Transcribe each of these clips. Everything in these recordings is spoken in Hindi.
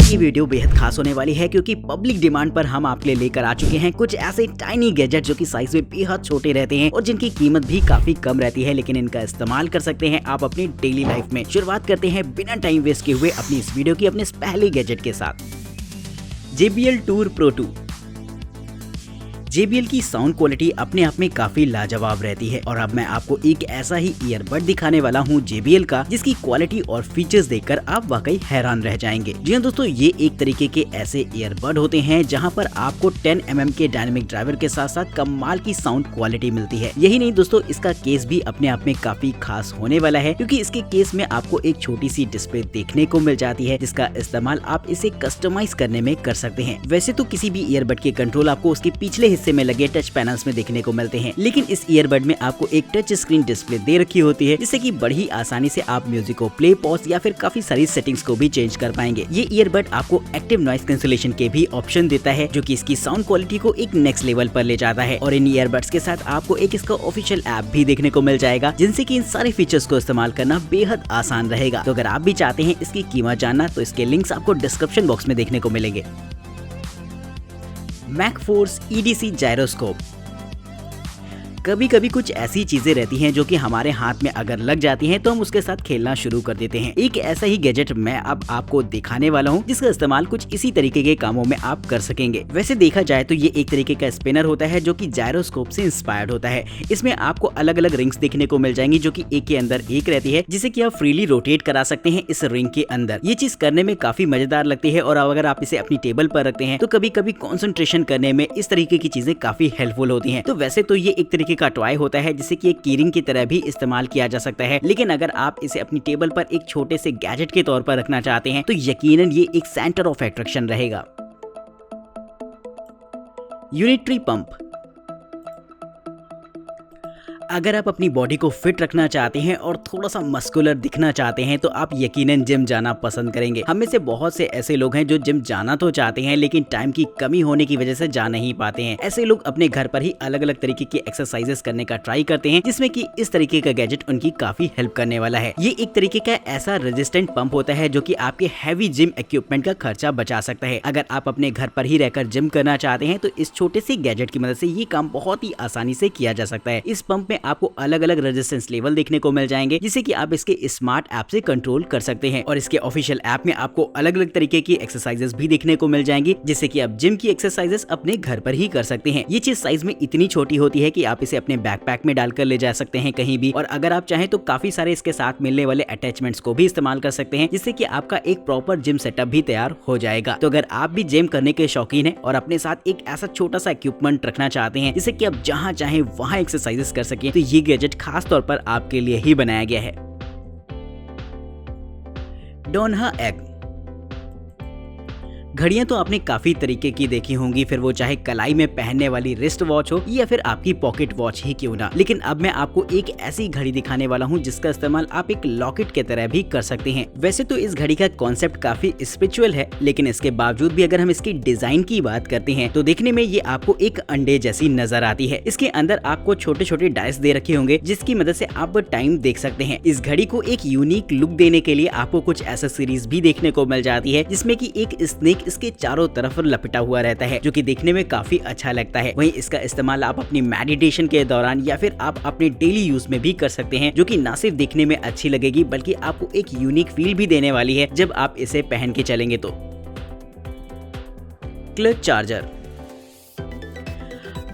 आज की वीडियो बेहद खास होने वाली है क्योंकि पब्लिक डिमांड पर हम आपके लिए लेकर आ चुके हैं कुछ ऐसे टाइनी गैजेट जो कि साइज में बेहद छोटे रहते हैं और जिनकी कीमत भी काफी कम रहती है, लेकिन इनका इस्तेमाल कर सकते हैं आप अपनी डेली लाइफ में। शुरुआत करते हैं बिना टाइम वेस्ट किए हुए अपनी इस वीडियो की अपने इस पहले गैजेट के साथ, JBL Tour Pro 2। JBL की साउंड क्वालिटी अपने आप में काफी लाजवाब रहती है और अब मैं आपको एक ऐसा ही ईयरबड दिखाने वाला हूँ JBL का, जिसकी क्वालिटी और फीचर्स देखकर आप वाकई हैरान रह जाएंगे। जी हाँ दोस्तों, ये एक तरीके के ऐसे ईयरबड होते हैं जहाँ पर आपको 10 mm के डायनेमिक ड्राइवर के साथ साथ कमाल की साउंड क्वालिटी मिलती है। यही नहीं दोस्तों, इसका केस भी अपने आप में काफी खास होने वाला है क्योंकि इसके केस में आपको एक छोटी सी डिस्प्ले देखने को मिल जाती है, जिसका इस्तेमाल आप इसे कस्टमाइज करने में कर सकते हैं। वैसे तो किसी भी ईयरबड के कंट्रोल आपको उसके पिछले हिस्से में लगे टच पैनल्स में देखने को मिलते हैं, लेकिन इस ईयरबड में आपको एक टच स्क्रीन डिस्प्ले दे रखी होती है, जिससे कि बड़ी आसानी से आप म्यूजिक को प्ले, पॉज या फिर काफी सारी सेटिंग्स को भी चेंज कर पाएंगे। ये ईयरबड आपको एक्टिव नॉइस कैंसिलेशन के भी ऑप्शन देता है, जो कि इसकी साउंड क्वालिटी को एक नेक्स्ट लेवल पर ले जाता है। और इन ईयरबड्स के साथ आपको एक इसका ऑफिशियल ऐप भी देखने को मिल जाएगा, जिनसे कि इन सारे फीचर्स को इस्तेमाल करना बेहद आसान रहेगा। तो अगर आप भी चाहते हैं इसकी कीमत जानना तो इसके लिंक्स आपको डिस्क्रिप्शन बॉक्स में देखने को मिलेंगे। मैकफोर्स EDC जायरोस्कोप। कभी कभी कुछ ऐसी चीजें रहती हैं जो कि हमारे हाथ में अगर लग जाती हैं तो हम उसके साथ खेलना शुरू कर देते हैं। एक ऐसा ही गैजेट मैं अब आपको दिखाने वाला हूं, जिसका इस्तेमाल कुछ इसी तरीके के कामों में आप कर सकेंगे। वैसे देखा जाए तो ये एक तरीके का स्पिनर होता है जो कि जायरोस्कोप से इंस्पायर्ड होता है। इसमें आपको अलग अलग रिंग्स देखने को मिल जाएंगी, जो कि एक के अंदर एक रहती है, जिसे कि आप फ्रीली रोटेट करा सकते हैं इस रिंग के अंदर। ये चीज करने में काफी मजेदार लगती है और अगर आप इसे अपनी टेबल पर रखते हैं तो कभी कभी कॉन्सेंट्रेशन करने में इस तरीके की चीजें काफी हेल्पफुल होती हैं। तो वैसे तो ये एक तरीके का टॉय होता है जिसे कि एक कीरिंग की तरह भी इस्तेमाल किया जा सकता है, लेकिन अगर आप इसे अपनी टेबल पर एक छोटे से गैजेट के तौर पर रखना चाहते हैं तो यकीनन ये एक सेंटर ऑफ अट्रैक्शन रहेगा। Unitary pump. अगर आप अपनी बॉडी को फिट रखना चाहते हैं और थोड़ा सा मस्कुलर दिखना चाहते हैं तो आप यकीनन जिम जाना पसंद करेंगे। हम में से बहुत से ऐसे लोग हैं जो जिम जाना तो चाहते हैं, लेकिन टाइम की कमी होने की वजह से जा नहीं पाते हैं। ऐसे लोग अपने घर पर ही अलग अलग तरीके की एक्सरसाइजेस करने का ट्राई करते हैं, जिसमें कि इस तरीके का गैजेट उनकी काफी हेल्प करने वाला है। ये एक तरीके का ऐसा रेजिस्टेंट पंप होता है जो कि आपके हैवी जिम इक्विपमेंट का खर्चा बचा सकता है। अगर आप अपने घर पर ही रहकर जिम करना चाहते हैं तो इस छोटे से गैजेट की मदद से ये काम बहुत ही आसानी से किया जा सकता है। इस पंप में आपको अलग अलग रेजिस्टेंस लेवल देखने को मिल जाएंगे, जिसे कि आप इसके स्मार्ट ऐप से कंट्रोल कर सकते हैं। और इसके ऑफिशियल ऐप में आपको अलग अलग तरीके की एक्सरसाइजेस भी देखने को मिल जाएंगी, जिससे कि आप जिम की एक्सरसाइजेस अपने घर पर ही कर सकते हैं। ये चीज साइज में इतनी छोटी होती है कि आप इसे अपने बैकपैक में डालकर ले जा सकते हैं कहीं भी, और अगर आप चाहें तो काफी सारे इसके साथ मिलने वाले अटैचमेंट्स को भी इस्तेमाल कर सकते हैं, जिससे कि आपका एक प्रॉपर जिम सेटअप भी तैयार हो जाएगा। तो अगर आप भी जिम करने के शौकीन हैं और अपने साथ एक ऐसा छोटा सा इक्विपमेंट रखना चाहते हैं जिससे कि आप जहां चाहें वहां एक्सरसाइजेस कर सकें, तो ये गैजेट खास तौर पर आपके लिए ही बनाया गया है। डोनहा एग। घड़ियां तो आपने काफी तरीके की देखी होंगी, फिर वो चाहे कलाई में पहनने वाली रिस्ट वॉच हो या फिर आपकी पॉकेट वॉच ही क्यों ना, लेकिन अब मैं आपको एक ऐसी घड़ी दिखाने वाला हूं जिसका इस्तेमाल आप एक लॉकेट के तरह भी कर सकते हैं। वैसे तो इस घड़ी का कॉन्सेप्ट काफी स्पिरिचुअल है, लेकिन इसके बावजूद भी अगर हम इसकी डिजाइन की बात करते हैं तो देखने में ये आपको एक अंडे जैसी नजर आती है। इसके अंदर आपको छोटे छोटे डायस दे रखे होंगे, जिसकी मदद से आप टाइम देख सकते हैं। इस घड़ी को एक यूनिक लुक देने के लिए आपको कुछ एक्सेसरीज भी देखने को मिल जाती है, जिसमें कि एक स्नेक इसके चारों तरफ लपेटा हुआ रहता है, जो कि देखने में काफी अच्छा लगता है। वहीं इसका इस्तेमाल आप अपनी मेडिटेशन के दौरान या फिर आप अपने डेली यूज में भी कर सकते हैं, जो कि ना सिर्फ देखने में अच्छी लगेगी बल्कि आपको एक यूनिक फील भी देने वाली है जब आप इसे पहन के चलेंगे तो। Clutch charger.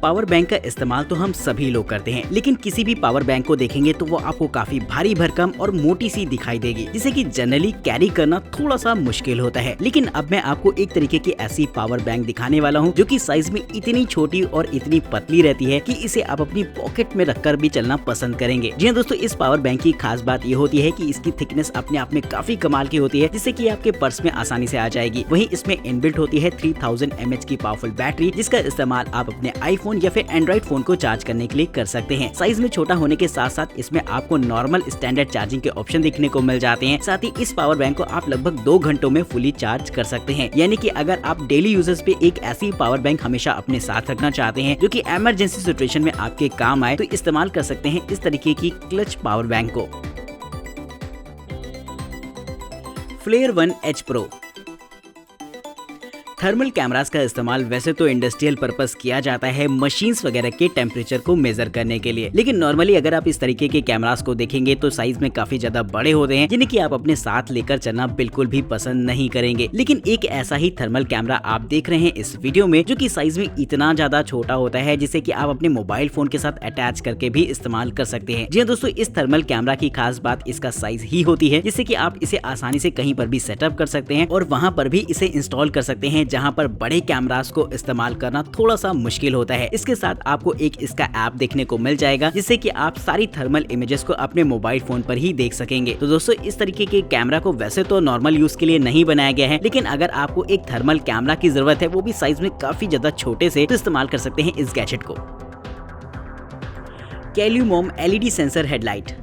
पावर बैंक का इस्तेमाल तो हम सभी लोग करते हैं, लेकिन किसी भी पावर बैंक को देखेंगे तो वो आपको काफी भारी भरकम और मोटी सी दिखाई देगी, जिसे कि जनरली कैरी करना थोड़ा सा मुश्किल होता है। लेकिन अब मैं आपको एक तरीके की ऐसी पावर बैंक दिखाने वाला हूँ जो कि साइज में इतनी छोटी और इतनी पतली रहती है कि इसे आप अपनी पॉकेट में रखकर भी चलना पसंद करेंगे। जी हाँ दोस्तों, इस पावर बैंक की खास बात ये होती है कि इसकी थिकनेस अपने आप में काफी कमाल की होती है, जिससे कि आपके पर्स में आसानी से आ जाएगी। वहीं इसमें इनबिल्ट होती है 3000 mAh की पावरफुल बैटरी, जिसका इस्तेमाल आप अपने आईफोन या फिर एंड्रॉइड फोन को चार्ज करने के लिए कर सकते हैं। साइज में छोटा होने के साथ साथ इसमें आपको नॉर्मल स्टैंडर्ड चार्जिंग के ऑप्शन देखने को मिल जाते हैं। साथ ही इस पावर बैंक को आप लगभग 2 घंटों में फुली चार्ज कर सकते हैं। यानी कि अगर आप डेली यूजेस पे एक ऐसी पावर बैंक हमेशा अपने साथ रखना चाहते हैं जो कि इमरजेंसी सिचुएशन में आपके काम आए, तो इस्तेमाल कर सकते हैं इस तरीके की क्लच पावर बैंक को। Flare 1 H Pro। Thermal cameras का इस्तेमाल वैसे तो इंडस्ट्रियल पर्पस किया जाता है मशीन्स वगैरह के टेम्परेचर को मेजर करने के लिए, लेकिन नॉर्मली अगर आप इस तरीके के कैमरास को देखेंगे तो साइज में काफी ज्यादा बड़े होते हैं, जिन्हें कि आप अपने साथ लेकर चलना बिल्कुल भी पसंद नहीं करेंगे। लेकिन एक ऐसा ही थर्मल कैमरा आप देख रहे हैं इस वीडियो में, जो कि साइज में इतना ज्यादा छोटा होता है जिसे कि आप अपने मोबाइल फोन के साथ अटैच करके भी इस्तेमाल कर सकते हैं। जी हाँ दोस्तों, इस थर्मल कैमरा की खास बात इसका साइज ही होती है, जिससे कि आप इसे आसानी से कहीं पर भी सेटअप कर सकते हैं और वहां पर भी इसे इंस्टॉल कर सकते हैं जहां पर बड़े कैमरास को इस्तेमाल करना थोड़ा सा मुश्किल होता है। इसके साथ आपको एक इसका ऐप देखने को मिल जाएगा, जिससे कि आप सारी थर्मल इमेजेस को अपने मोबाइल फोन पर ही देख सकेंगे। तो दोस्तों, इस तरीके के कैमरा को वैसे तो नॉर्मल यूज के लिए नहीं बनाया गया है, लेकिन अगर आपको एक थर्मल कैमरा की जरूरत है, वो भी साइज में काफी ज्यादा छोटे से, तो इस्तेमाल कर सकते हैं इस गैजेट को। कैल्यूमॉम एलईडी सेंसर हेडलाइट।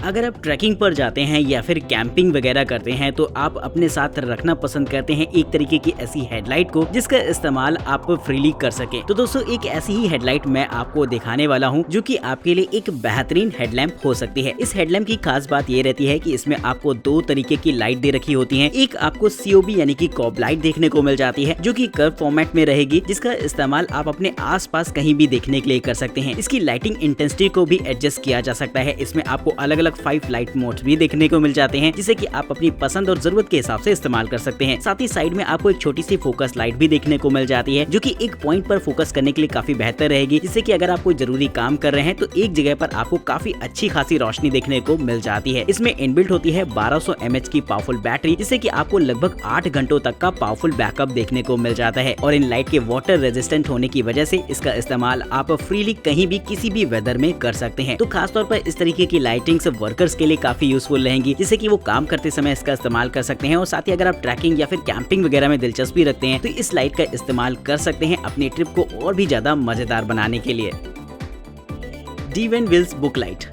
अगर आप ट्रैकिंग पर जाते हैं या फिर कैंपिंग वगैरह करते हैं तो आप अपने साथ रखना पसंद करते हैं एक तरीके की ऐसी हेडलाइट को जिसका इस्तेमाल आप फ्रीली कर सके। तो दोस्तों, एक ऐसी ही हेडलाइट मैं आपको दिखाने वाला हूं, जो कि आपके लिए एक बेहतरीन हेडलैम्प हो सकती है। इस हेडलैम्प की खास बात ये रहती है कि इसमें आपको दो तरीके की लाइट दे रखी होती है। एक आपको COB यानी कि कॉब लाइट देखने को मिल जाती है, जो कि कर्व फॉर्मेट में रहेगी, जिसका इस्तेमाल आप अपने आसपास कहीं भी देखने के लिए कर सकते हैं। इसकी लाइटिंग इंटेंसिटी को भी एडजस्ट किया जा सकता है। इसमें आपको अलग अलग 5 लाइट मोड्स भी देखने को मिल जाते हैं, जिसे कि आप अपनी पसंद और जरूरत के हिसाब से इस्तेमाल कर सकते हैं। साथ ही साइड में आपको एक छोटी सी फोकस लाइट भी देखने को मिल जाती है, जो कि एक पॉइंट पर फोकस करने के लिए काफी बेहतर रहेगी, जिससे कि अगर आप कोई जरूरी काम कर रहे हैं तो एक जगह पर आपको काफी अच्छी खासी रोशनी देखने को मिल जाती है। इसमें इनबिल्ट होती है 1200 mAh की पावरफुल बैटरी, जिससे कि आपको लगभग 8 घंटों तक का पावरफुल बैकअप देखने को मिल जाता है। और इन लाइट के वाटर रेजिस्टेंट होने की वजह से इसका इस्तेमाल आप फ्रीली कहीं भी किसी भी वेदर में कर सकते हैं। तो खासतौर पर इस तरीके की लाइटिंग वर्कर्स के लिए काफी यूजफुल रहेंगी, जिससे कि वो काम करते समय इसका इस्तेमाल कर सकते हैं। और साथ ही अगर आप ट्रैकिंग या फिर कैंपिंग वगैरह में दिलचस्पी रखते हैं तो इस लाइट का इस्तेमाल कर सकते हैं अपनी ट्रिप को और भी ज्यादा मजेदार बनाने के लिए। डीवन विल्स बुक लाइट।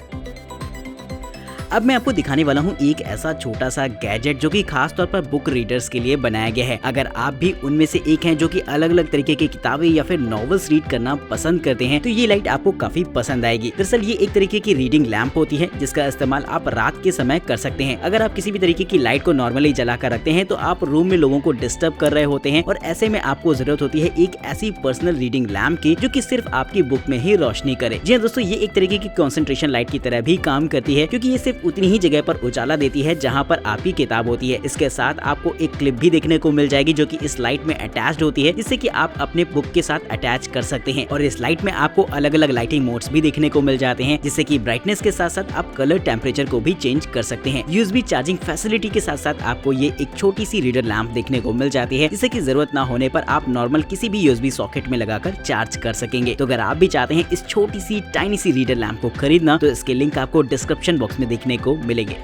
अब मैं आपको दिखाने वाला हूँ एक ऐसा छोटा सा गैजेट जो कि खास तौर पर बुक रीडर्स के लिए बनाया गया है। अगर आप भी उनमें से एक हैं जो कि अलग अलग तरीके की किताबें या फिर नॉवेल्स रीड करना पसंद करते हैं, तो ये लाइट आपको काफी पसंद आएगी। दरअसल ये एक तरीके की रीडिंग लैंप होती है, जिसका इस्तेमाल आप रात के समय कर सकते हैं। अगर आप किसी भी तरीके की लाइट को नॉर्मली जलाकर रखते हैं तो आप रूम में लोगों को डिस्टर्ब कर रहे होते हैं, और ऐसे में आपको जरूरत होती है एक ऐसी पर्सनल रीडिंग लैंप की जो कि सिर्फ आपकी बुक में ही रोशनी करे। जी हाँ दोस्तों, ये एक तरीके की कंसंट्रेशन लाइट की तरह भी काम करती है, क्योंकि ये सिर्फ उतनी ही जगह पर उजाला देती है जहां पर आपकी किताब होती है। इसके साथ आपको एक क्लिप भी देखने को मिल जाएगी जो कि इस लाइट में अटैच्ड होती है, जिससे कि आप अपने बुक के साथ अटैच कर सकते हैं। और इस लाइट में आपको अलग अलग लाइटिंग मोड्स भी देखने को मिल जाते हैं, जिससे कि ब्राइटनेस के साथ साथ आप कलर टेम्परेचर को भी चेंज कर सकते हैं। USB चार्जिंग फैसिलिटी के साथ साथ आपको ये एक छोटी सी रीडर लैंप देखने को मिल जाती है, जिससे कि जरूरत ना होने पर आप नॉर्मल किसी भी USB सॉकेट में लगाकर चार्ज कर सकेंगे। तो अगर आप भी चाहते हैं इस छोटी सी टाइनी सी रीडर लैंप को खरीदना, तो इसके लिंक आपको डिस्क्रिप्शन बॉक्स में देखने को मिलेंगे।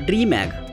ड्रीमैग।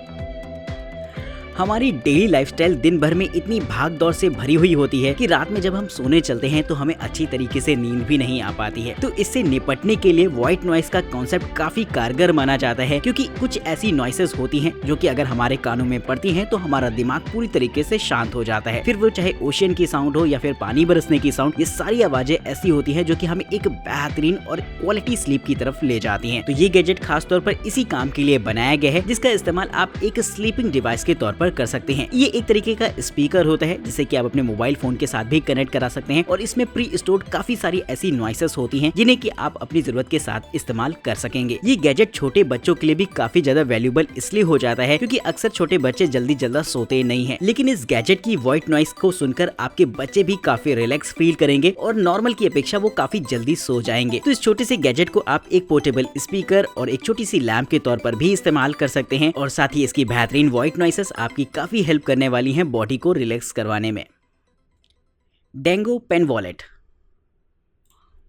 हमारी डेली लाइफस्टाइल दिन भर में इतनी भाग दौड़ से भरी हुई होती है कि रात में जब हम सोने चलते हैं तो हमें अच्छी तरीके से नींद भी नहीं आ पाती है। तो इससे निपटने के लिए व्हाइट नॉइस का कॉन्सेप्ट काफी कारगर माना जाता है, क्योंकि कुछ ऐसी नॉइसेस होती हैं जो कि अगर हमारे कानों में पड़ती हैं तो हमारा दिमाग पूरी तरीके से शांत हो जाता है। फिर वो चाहे ओशियन की साउंड हो या फिर पानी बरसने की साउंड, ये सारी आवाजें ऐसी होती है जो कि हमें एक बेहतरीन और क्वालिटी स्लीप की तरफ ले जाती हैं। तो ये गैजेट खास तौर पर इसी काम के लिए बनाया गया है, जिसका इस्तेमाल आप एक स्लीपिंग डिवाइस के तौर पर कर सकते हैं। ये एक तरीके का स्पीकर होता है जिसे कि आप अपने मोबाइल फोन के साथ भी कनेक्ट करा सकते हैं, और इसमें प्री स्टोर्ड काफी सारी ऐसी नॉइसेस होती हैं जिन्हें कि आप अपनी जरूरत के साथ इस्तेमाल कर सकेंगे। ये गैजेट छोटे बच्चों के लिए भी काफी ज्यादा वैल्यूएबल इसलिए हो जाता है क्योंकि अक्सर छोटे बच्चे जल्दी सोते नहीं हैं, लेकिन इस गैजेट की व्हाइट नॉइस को सुनकर आपके बच्चे भी काफी रिलैक्स फील करेंगे और नॉर्मल की अपेक्षा वो काफी जल्दी सो जाएंगे। तो इस छोटे से गैजेट को आप एक पोर्टेबल स्पीकर और एक छोटी सी लैंप के तौर पर भी इस्तेमाल कर सकते हैं, और साथ ही इसकी बेहतरीन व्हाइट नॉइसेस आपकी काफी हेल्प करने वाली हैं बॉडी को रिलैक्स करवाने में। डेंगो पेन वॉलेट।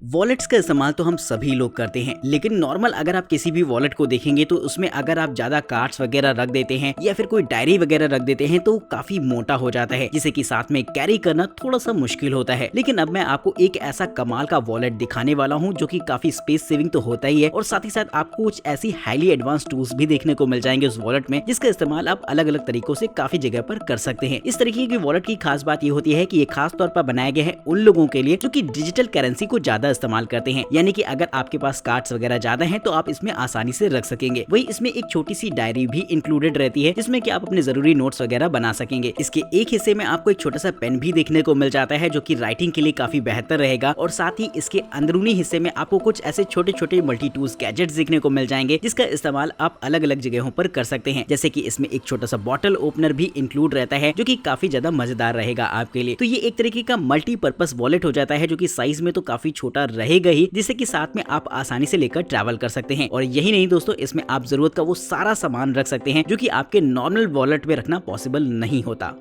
वॉलेट्स का इस्तेमाल तो हम सभी लोग करते हैं, लेकिन नॉर्मल अगर आप किसी भी वॉलेट को देखेंगे तो उसमें अगर आप ज्यादा कार्ड्स वगैरह रख देते हैं या फिर कोई डायरी वगैरह रख देते हैं तो काफी मोटा हो जाता है, जिसे कि साथ में कैरी करना थोड़ा सा मुश्किल होता है। लेकिन अब मैं आपको एक ऐसा कमाल का वॉलेट दिखाने वाला हूं जो कि काफी स्पेस सेविंग तो होता ही है, और साथ ही साथ आपको कुछ ऐसी हाईली एडवांस टूल्स भी देखने को मिल जाएंगे उस वॉलेट में, जिसका इस्तेमाल आप अलग अलग तरीकों से काफी जगह पर कर सकते हैं। इस तरीके की वॉलेट की खास बात ये होती है कि ये खास तौर पर बनाया गया है उन लोगों के लिए जो कि डिजिटल करेंसी को ज्यादा इस्तेमाल करते हैं, यानी कि अगर आपके पास कार्ड्स वगैरह ज्यादा हैं तो आप इसमें आसानी से रख सकेंगे। वही इसमें एक छोटी सी डायरी भी इंक्लूडेड रहती है जिसमें कि आप अपने जरूरी नोट्स वगैरह बना सकेंगे। इसके एक हिस्से में आपको एक छोटा सा पेन भी देखने को मिल जाता है जो कि राइटिंग के लिए काफी बेहतर रहेगा, और साथ ही इसके अंदरूनी हिस्से में आपको कुछ ऐसे छोटे छोटे मल्टी टूल्स गैजेट्स देखने को मिल जाएंगे जिसका इस्तेमाल आप अलग अलग जगहों पर कर सकते हैं। जैसे कि इसमें एक छोटा सा बॉटल ओपनर भी इंक्लूड रहता है जो कि काफी ज्यादा मजेदार रहेगा आपके लिए। तो ये एक तरीके का मल्टीपर्पस वॉलेट हो जाता है जो कि साइज में तो काफी छोटा रहेगा ही, जिससे कि साथ में आप आसानी से लेकर ट्रैवल कर सकते हैं। और यही नहीं दोस्तों, इसमें आप जरूरत का वो सारा सामान रख सकते हैं जो कि आपके नॉर्मल वॉलेट में रखना पॉसिबल नहीं होता।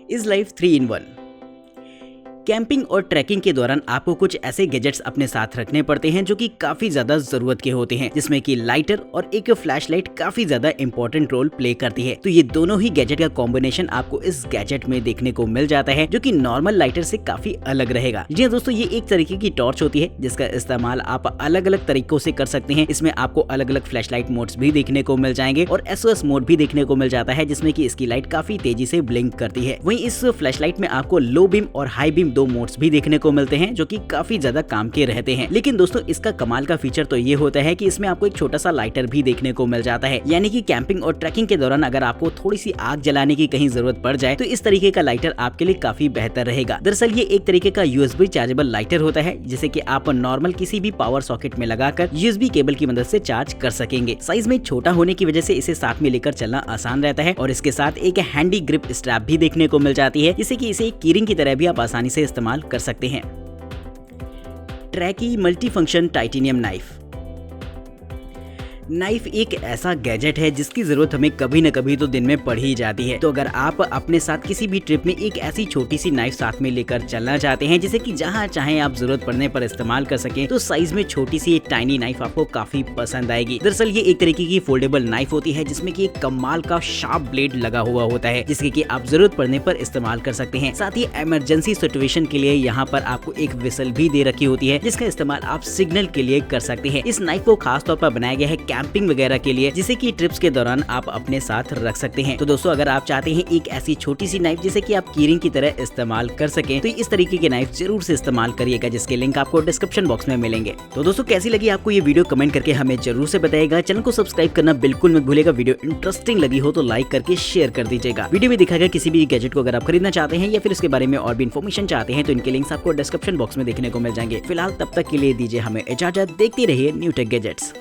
Is life 3 in 1। कैंपिंग और ट्रैकिंग के दौरान आपको कुछ ऐसे गैजेट्स अपने साथ रखने पड़ते हैं जो कि काफी ज्यादा जरूरत के होते हैं, जिसमें कि लाइटर और एक फ्लैशलाइट काफी ज्यादा इंपॉर्टेंट रोल प्ले करती है। तो ये दोनों ही गैजेट का कॉम्बिनेशन आपको इस गैजेट में देखने को मिल जाता है जो कि नॉर्मल लाइटर से काफी अलग रहेगा। जी दोस्तों, ये एक तरीके की टॉर्च होती है जिसका इस्तेमाल आप अलग अलग तरीकों से कर सकते हैं। इसमें आपको अलग अलग फ्लैशलाइट मोड्स भी देखने को मिल जाएंगे और SOS मोड भी देखने को मिल जाता है जिसमें कि इसकी लाइट काफी तेजी से ब्लिंक करती है। वहीं इस फ्लैशलाइट में आपको लो बीम और हाई बीम 2 मोड्स भी देखने को मिलते हैं जो कि काफी ज्यादा काम के रहते हैं। लेकिन दोस्तों, इसका कमाल का फीचर तो ये होता है कि इसमें आपको एक छोटा सा लाइटर भी देखने को मिल जाता है, यानी कि कैंपिंग और ट्रैकिंग के दौरान अगर आपको थोड़ी सी आग जलाने की कहीं जरूरत पड़ जाए तो इस तरीके का लाइटर आपके लिए काफी बेहतर रहेगा। दरअसल ये एक तरीके का USB चार्जेबल लाइटर होता है जिसे कि आप नॉर्मल किसी भी पावर सॉकेट में लगाकर USB केबल की मदद से चार्ज कर सकेंगे। साइज में छोटा होने की वजह से इसे साथ में लेकर चलना आसान रहता है और इसके साथ एक हैंडी ग्रिप स्ट्रैप भी देखने को मिल जाती है जिससे कि इसे एक कीरिंग की तरह भी आप आसानी से इस्तेमाल कर सकते हैं। ट्रैकी मल्टी फंक्शन टाइटेनियम नाइफ एक ऐसा गैजेट है जिसकी जरूरत हमें कभी न कभी तो दिन में पड़ ही जाती है। तो अगर आप अपने साथ किसी भी ट्रिप में एक ऐसी छोटी सी नाइफ साथ में लेकर चलना चाहते हैं जिसे कि जहां चाहें आप जरूरत पड़ने पर इस्तेमाल कर सकें, तो साइज में छोटी सी एक टाइनी नाइफ आपको काफी पसंद आएगी। दरअसल ये एक तरीके की फोल्डेबल नाइफ होती है जिसमें कि एक कमाल का शार्प ब्लेड लगा हुआ होता है जिसके कि आप जरूरत पड़ने पर इस्तेमाल कर सकते हैं। साथ ही इमरजेंसी सिचुएशन के लिए यहाँ पर आपको एक विसल भी दे रखी होती है जिसका इस्तेमाल आप सिग्नल के लिए कर सकते हैं। इस नाइफ को खास तौर पर बनाया गया है कैंपिंग वगैरह के लिए, जिसे कि ट्रिप्स के दौरान आप अपने साथ रख सकते हैं। तो दोस्तों, अगर आप चाहते हैं एक ऐसी छोटी सी नाइफ जिसे कि आप कीरिंग की तरह इस्तेमाल कर सकें, तो इस तरीके की नाइफ जरूर से इस्तेमाल करिएगा जिसके लिंक आपको डिस्क्रिप्शन बॉक्स में मिलेंगे। तो दोस्तों, कैसी लगी आपको ये वीडियो कमेंट करके हमें जरूर से बताइएगा। चैनल को सब्सक्राइब करना बिल्कुल मत भूलिएगा। वीडियो इंटरेस्टिंग लगी हो तो लाइक करके शेयर कर दीजिएगा। वीडियो में दिखाया गया किसी भी गैजेट को अगर आप खरीदना चाहते हैं या फिर इसके बारे में और भी इन्फॉर्मेशन चाहते हैं तो इनके लिंक्स आपको डिस्क्रिप्शन बॉक्स में देखने को मिल जाएंगे। फिलहाल तब तक के लिए दीजिए हमें इजाजत। देखते रहिए न्यू टेक गैजेट्स।